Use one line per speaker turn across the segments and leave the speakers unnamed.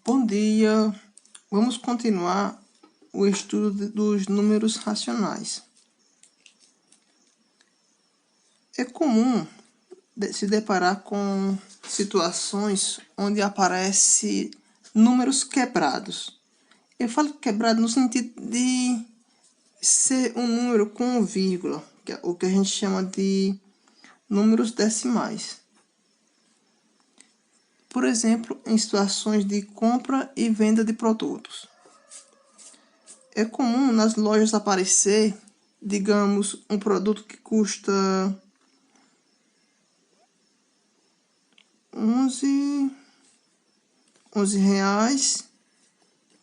Bom dia! Vamos continuar o estudo dos números racionais. É comum se deparar com situações onde aparecem números quebrados. Eu falo quebrado no sentido de ser um número com vírgula, que é o que a gente chama de números decimais. Por exemplo, em situações de compra e venda de produtos. É comum nas lojas aparecer, digamos, um produto que custa 11 reais.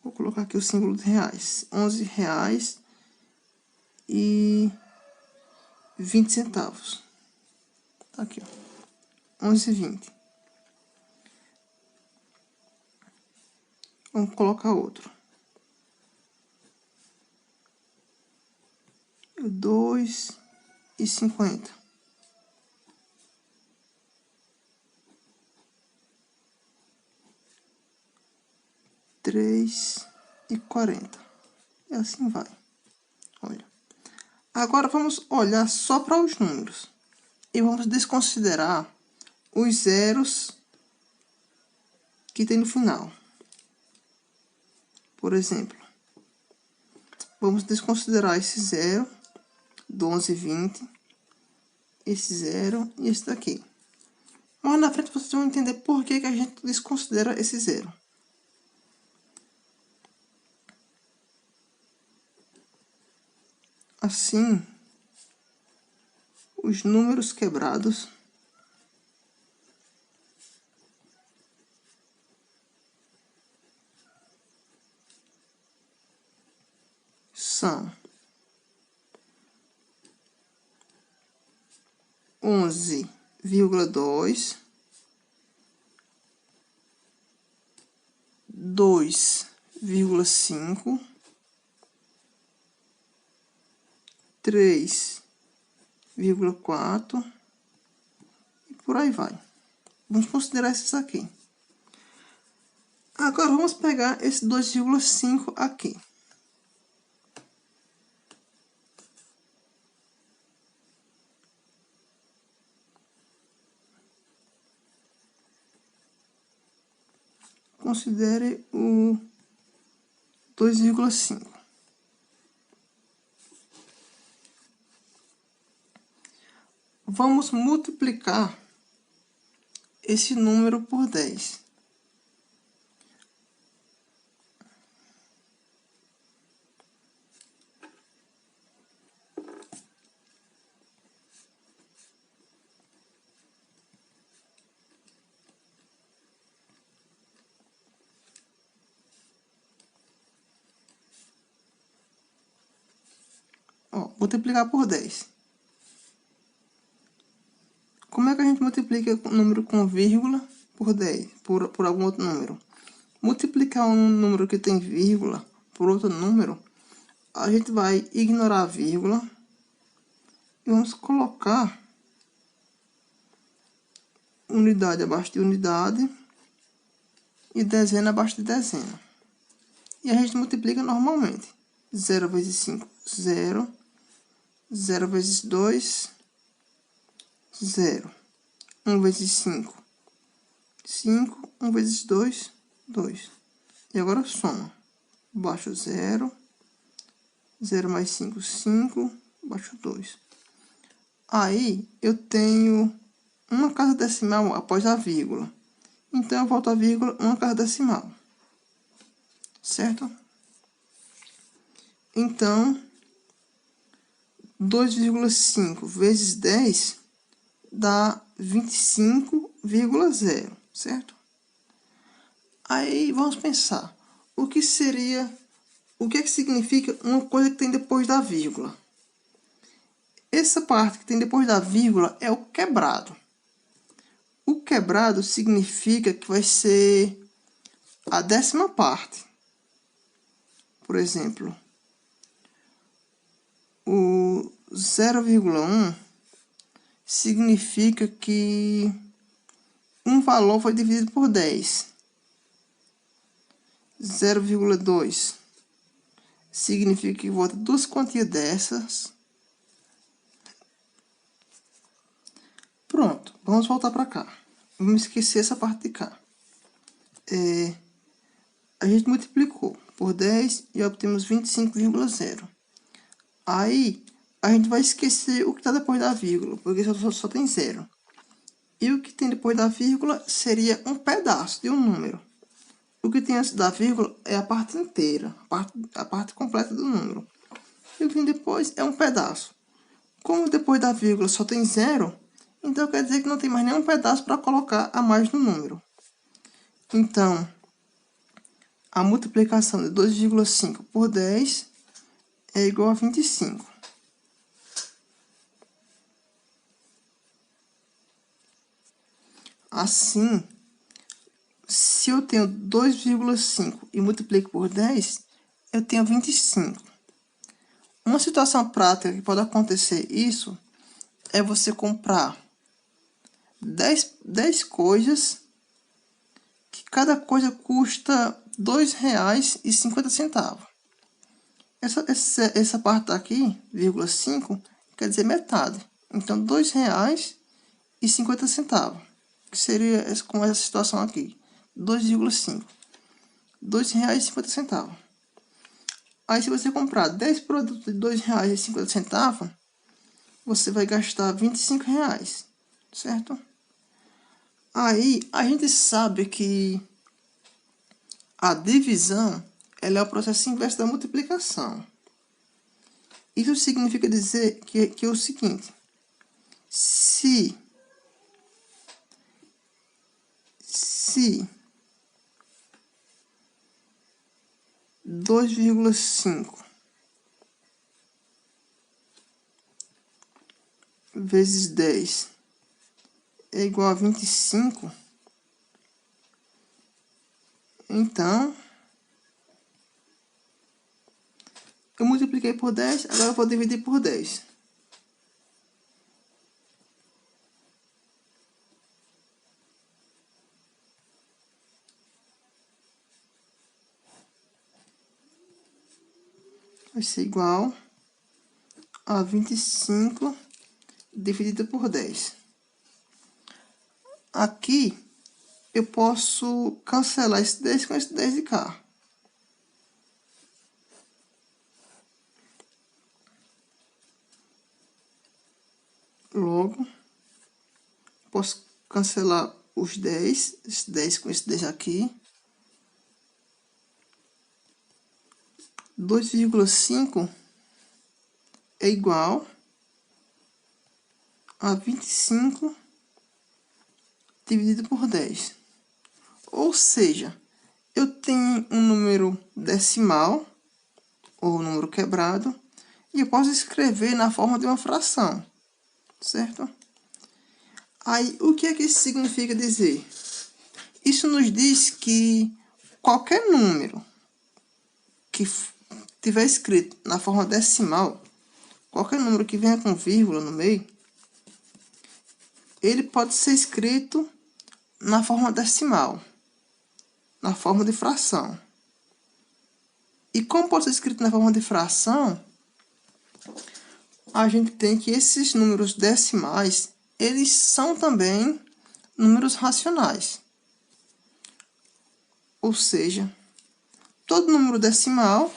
Vou colocar aqui o símbolo de reais. 11 reais e 20 centavos. Tá aqui, ó. 11,20. Vamos colocar outro. 2,50. R$3,40. E assim vai. Olha. Agora vamos olhar só para os números. E vamos desconsiderar os zeros que tem no final. Por exemplo, vamos desconsiderar esse zero do 11,20, esse zero e esse daqui. Mas na frente vocês vão entender por que a gente desconsidera esse zero. Assim, os números quebrados são 11,2, 2,5, 3,4 e por aí vai. Vamos considerar esses aqui. Agora vamos pegar esse 2,5 aqui. Considere o 2,5. Vamos multiplicar esse número por 10. Ó, multiplicar por 10. Como é que a gente multiplica o número com vírgula por 10, por algum outro número? Multiplicar um número que tem vírgula por outro número, a gente vai ignorar a vírgula e vamos colocar unidade abaixo de unidade e dezena abaixo de dezena. E a gente multiplica normalmente. 0 vezes 5, 0. 0 vezes 2, 0. 1 vezes 5, 5. 1 vezes 2, 2. E agora soma. Baixo 0. 0 mais 5, 5. Baixo 2. Aí, eu tenho uma casa decimal após a vírgula. Então, eu volto a vírgula, uma casa decimal. Certo? Então, 2,5 vezes 10 dá 25,0, certo? Aí, vamos pensar. O que é que significa uma coisa que tem depois da vírgula? Essa parte que tem depois da vírgula é o quebrado. O quebrado significa que vai ser a 10ª parte. Por exemplo, o 0,1 significa que um valor foi dividido por 10. 0,2 significa que volta duas quantias dessas. Pronto, vamos voltar para cá. Vamos esquecer essa parte de cá. A gente multiplicou por 10 e obtemos 25,0. Aí, a gente vai esquecer o que está depois da vírgula, porque só tem 0. E o que tem depois da vírgula seria um pedaço de um número. O que tem antes da vírgula é a parte inteira, a parte completa do número. E o que tem depois é um pedaço. Como depois da vírgula só tem 0, então quer dizer que não tem mais nenhum pedaço para colocar a mais no número. Então, a multiplicação de 2,5 por 10 é igual a 25. Assim, se eu tenho 2,5 e multiplico por 10, eu tenho 25. Uma situação prática que pode acontecer isso é você comprar 10 coisas, que cada coisa custa R$ 2,50. Essa parte aqui, 0,5, quer dizer metade. Então, R$ 2,50. Que seria com essa situação aqui. 2,5. R$ 2,50. Aí, se você comprar 10 produtos de R$ 2,50, você vai gastar R$ 25, certo? Aí, a gente sabe que a divisão ela é o processo inverso da multiplicação. Isso significa dizer que é o seguinte: se 2,5 vezes 10 é igual a 25, então eu multipliquei por 10, agora eu vou dividir por 10. Vai ser igual a 25 dividido por 10. Aqui, eu posso cancelar esse 10 com esse 10 de cá. Logo, posso cancelar os 10, esse 10 com esse 10 aqui. 2,5 é igual a 25 dividido por 10. Ou seja, eu tenho um número decimal, ou número quebrado, e eu posso escrever na forma de uma fração, certo? Aí, o que é que isso significa dizer? Isso nos diz que qualquer número que tiver escrito na forma decimal, qualquer número que venha com vírgula no meio, ele pode ser escrito na forma decimal, na forma de fração. E como pode ser escrito na forma de fração, a gente tem que esses números decimais, eles são também números racionais. Ou seja, todo número decimal,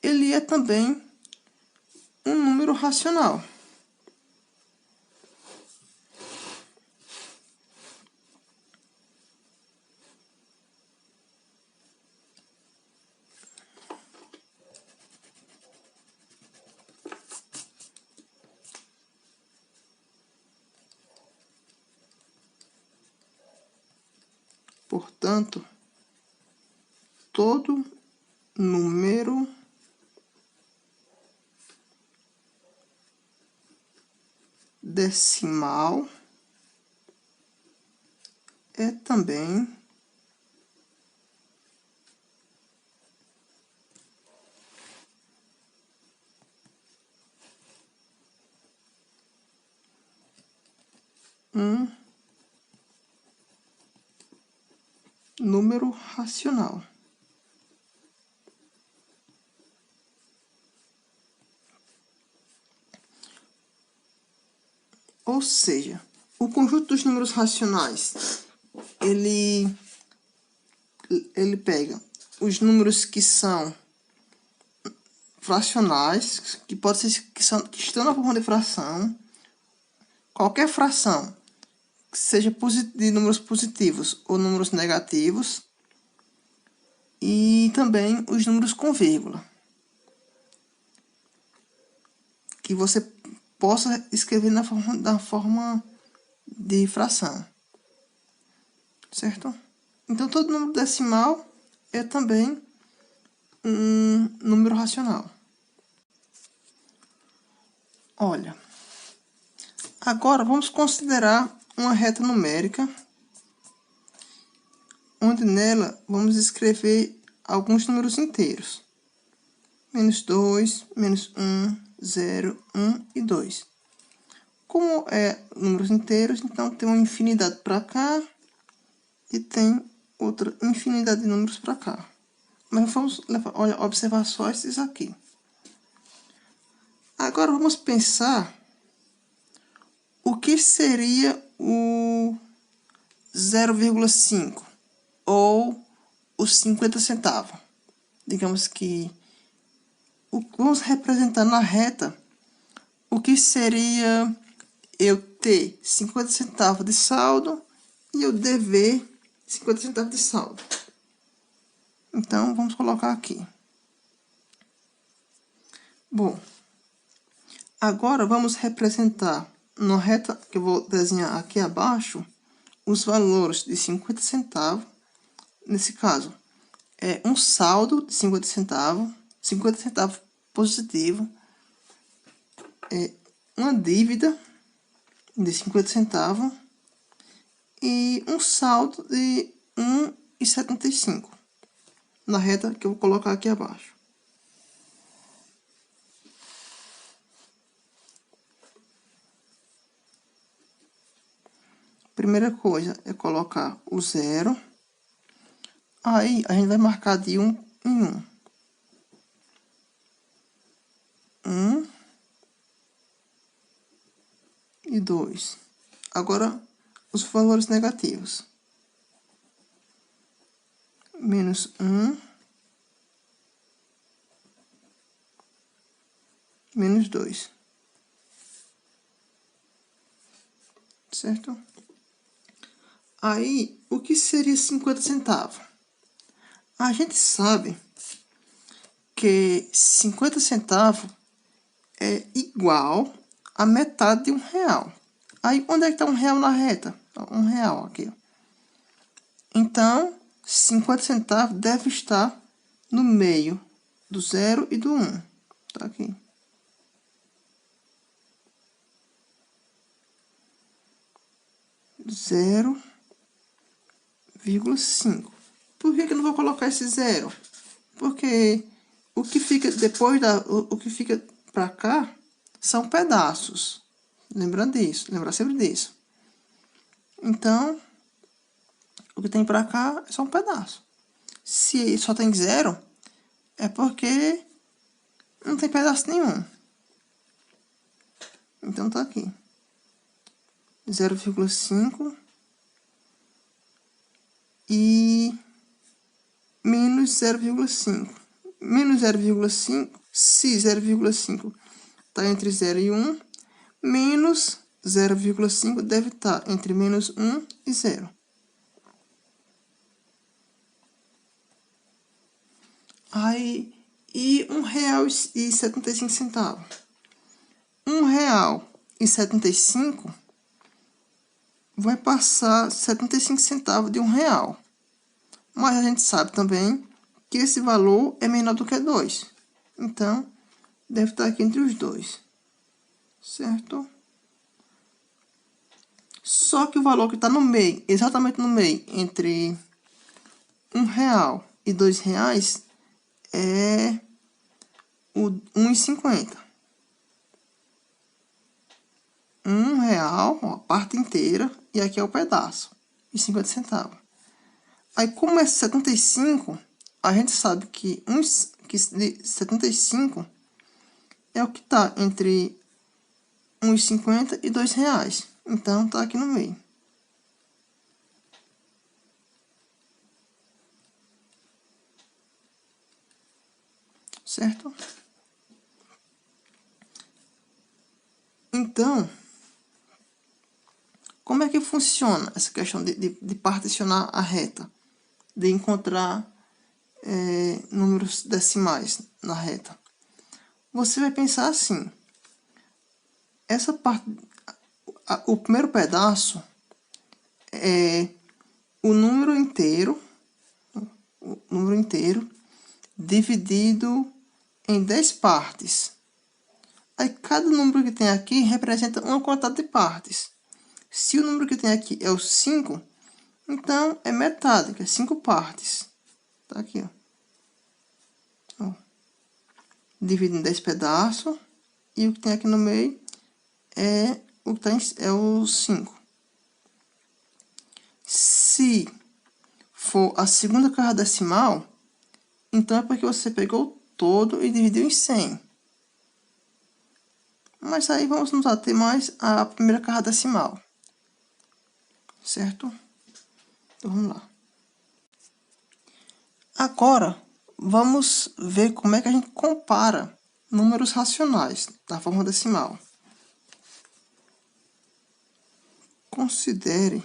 ele é também um número racional. Portanto, todo número decimal é também um número racional. Ou seja, o conjunto dos números racionais, ele pega os números que são fracionais, que pode ser que estão na forma de fração, qualquer fração que seja de números positivos ou números negativos, e também os números com vírgula, que você possa escrever da forma de fração, certo? Então, todo número decimal é também um número racional. Olha, agora vamos considerar uma reta numérica, onde nela vamos escrever alguns números inteiros. Menos 2, menos 1, 0, 1 e 2. Como é números inteiros, então tem uma infinidade para cá e tem outra infinidade de números para cá. Mas vamos observar só esses aqui. Agora vamos pensar o que seria o 0,5 ou os 50 centavos. Digamos que vamos representar na reta o que seria eu ter 50 centavos de saldo e eu dever 50 centavos de saldo. Então, vamos colocar aqui. Bom, agora vamos representar na reta que eu vou desenhar aqui abaixo os valores de 50 centavos. Nesse caso, é um saldo de 50 centavos positivo, é uma dívida de 50 centavos e um saldo de 1,75 na reta que eu vou colocar aqui abaixo. Primeira coisa é colocar o 0. Aí a gente vai marcar de 1 em 1. 1 e 2. Agora, os valores negativos. Menos 1, menos 2. Certo? Aí, o que seria 50 centavos? A gente sabe que 50 centavos é igual a metade de R$1. Aí, onde é que está R$1 na reta? R$1 aqui. Então, 50 centavos deve estar no meio do 0 e do 1. Tá aqui. Zero 0,5. Por que eu não vou colocar esse 0? Porque o que fica depois o que fica para cá são pedaços. Lembra sempre disso. Então, o que tem para cá é só um pedaço. Se só tem 0, é porque não tem pedaço nenhum. Então tá aqui. 0,5 e menos 0,5. Menos 0,5, se 0,5 está entre 0 e 1, menos 0,5 deve estar entre menos 1 e 0. Aí, e R$1,75. R$1,75 vai passar 75 centavos de R$1. Mas a gente sabe também que esse valor é menor do que 2. Então, deve estar aqui entre os dois. Certo? Só que o valor que está no meio, exatamente no meio, entre R$1 e R$2, é o 1,50. R$1, ó, a parte inteira, e aqui é o pedaço, e 50 centavos. Aí, como é 75, a gente sabe que 75 é o que está entre 1,50 e R$2. Então, tá aqui no meio. Certo? Então, como é que funciona essa questão de particionar a reta? De encontrar números decimais na reta? Você vai pensar assim. Essa parte, o primeiro pedaço é o número inteiro dividido em 10 partes. Aí cada número que tem aqui representa uma quantidade de partes. Se o número que tem aqui é o 5, então é metade, que é 5 partes. Tá aqui, ó. Dividido em 10 pedaços. E o que tem aqui no meio é o 5. Se for a segunda casa decimal, então é porque você pegou o todo e dividiu em 100. Mas aí vamos nos ater mais à primeira casa decimal. Certo? Então vamos lá. Agora, vamos ver como é que a gente compara números racionais da forma decimal. Considere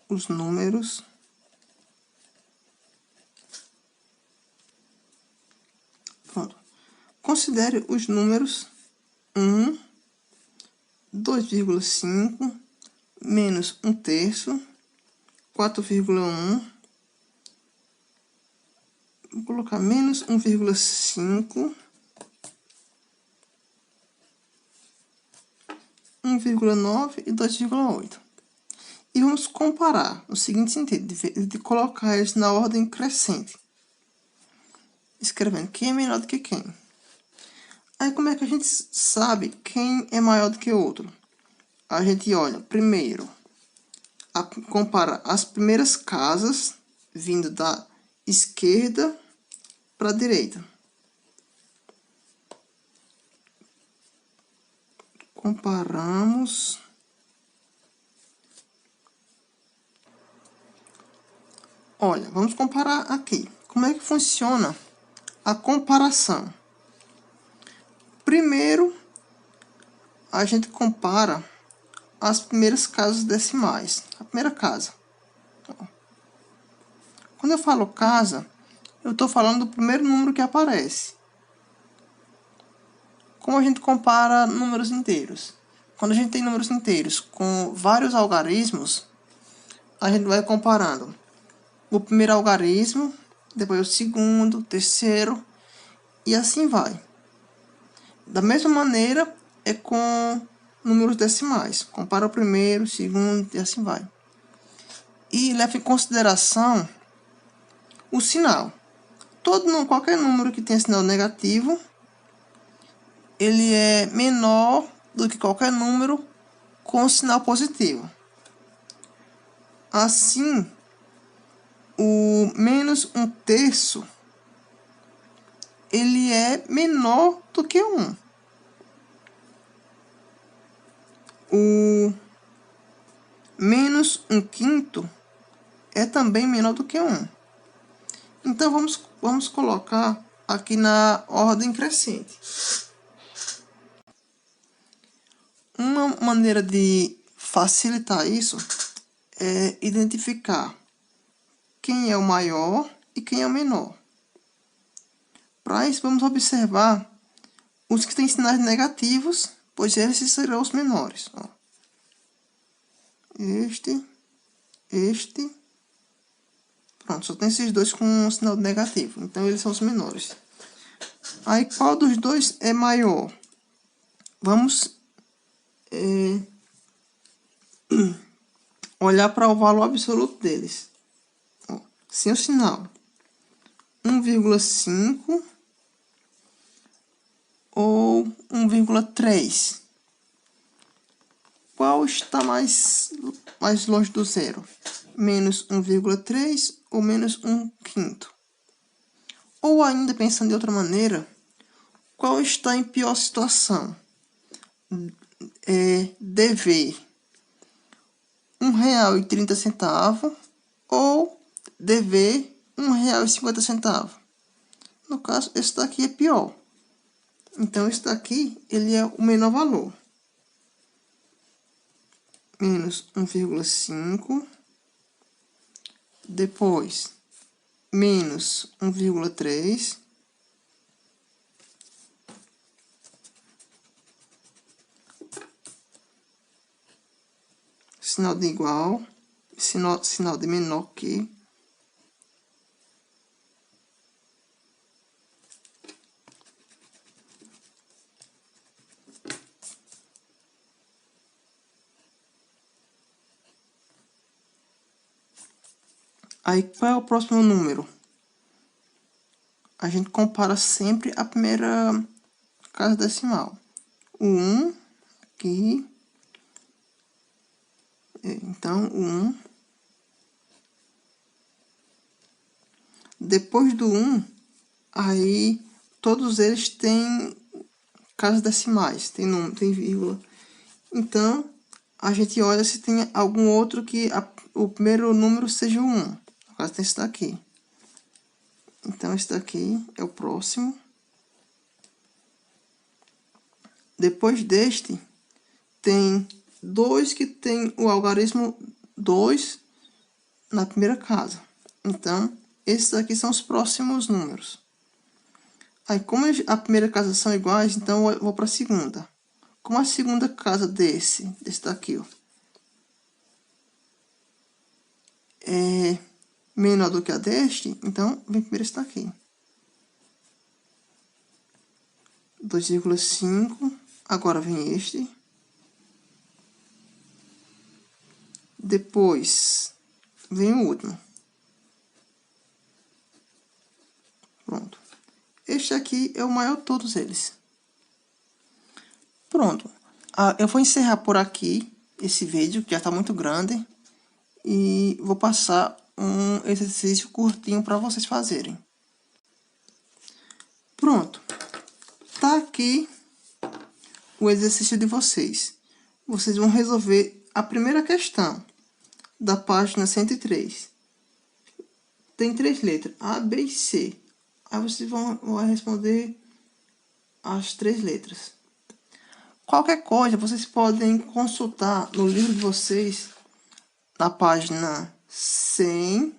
os números Considere os números 1, 2,5, menos 1/3, 4,1, vou colocar menos 1,5, 1,9 e 2,8. E vamos comparar no seguinte sentido, de colocar eles na ordem crescente. Escrevendo quem é menor do que quem. Aí como é que a gente sabe quem é maior do que o outro? A gente olha primeiro, compara as primeiras casas vindo da esquerda para a direita. Comparamos. Olha, vamos comparar aqui. Como é que funciona a comparação? Primeiro, a gente compara as primeiras casas decimais. A primeira casa. Quando eu falo casa, eu estou falando do primeiro número que aparece. Como a gente compara números inteiros? Quando a gente tem números inteiros com vários algarismos, a gente vai comparando o primeiro algarismo, depois o segundo, o terceiro, e assim vai. Da mesma maneira é com números decimais. Compara o primeiro, o segundo e assim vai. E leva em consideração o sinal. Qualquer número que tenha sinal negativo, ele é menor do que qualquer número com sinal positivo. Assim, o menos 1/3, ele é menor do que 1. O menos 1/5 é também menor do que 1. Então, vamos colocar aqui na ordem crescente. Uma maneira de facilitar isso é identificar quem é o maior e quem é o menor. Para isso, vamos observar os que têm sinais negativos, pois esses serão os menores. Ó. Este. Pronto, só tem esses dois com um sinal negativo. Então, eles são os menores. Aí, qual dos dois é maior? Vamos olhar para o valor absoluto deles. Ó, sem o sinal. 1,5 ou 1,3. qual está mais longe do zero? Menos 1,3 ou menos 1/5? Ou ainda, pensando de outra maneira, qual está em pior situação? Dever R$1,30 ou dever R$1,50. No caso, esse daqui é pior. Então, esse daqui, ele é o menor valor. Menos 1,5. Depois, menos 1,3. Sinal de igual. Sinal de menor que. Aí, qual é o próximo número? A gente compara sempre a primeira casa decimal. O 1 aqui. Então, o 1. Depois do 1, aí todos eles têm casas decimais, tem número, tem vírgula. Então, a gente olha se tem algum outro que o primeiro número seja o 1. No caso, tem esse daqui. Então, esse daqui é o próximo. Depois deste, tem 2 que tem o algarismo 2 na primeira casa. Então, esses aqui são os próximos números. Aí, como a primeira casa são iguais, então eu vou para a segunda. Como a segunda casa desse daqui, ó, é menor do que a deste, então vem primeiro esse daqui. 2,5. Agora vem este. Depois vem o último. Pronto. Este aqui é o maior de todos eles. Pronto. Eu vou encerrar por aqui esse vídeo, que já está muito grande. E vou passar um exercício curtinho para vocês fazerem. Pronto. Tá aqui o exercício de vocês. Vocês vão resolver a primeira questão da página 103. Tem 3 letras, A, B e C. Aí vocês vão responder as 3 letras. Qualquer coisa, vocês podem consultar no livro de vocês, na página 100,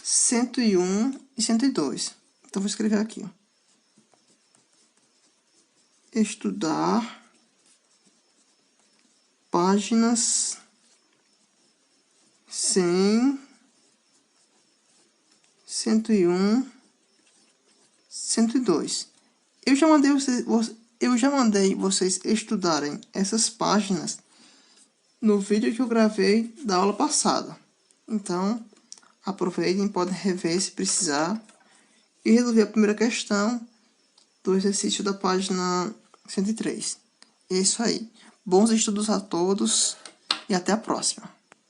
101 e 102. Então, vou escrever aqui, ó. Estudar páginas 100, 101, 102. Eu já mandei vocês estudarem essas páginas no vídeo que eu gravei da aula passada. Então, aproveitem, podem rever se precisar e resolver a primeira questão do exercício da página 103. É isso aí. Bons estudos a todos e até a próxima.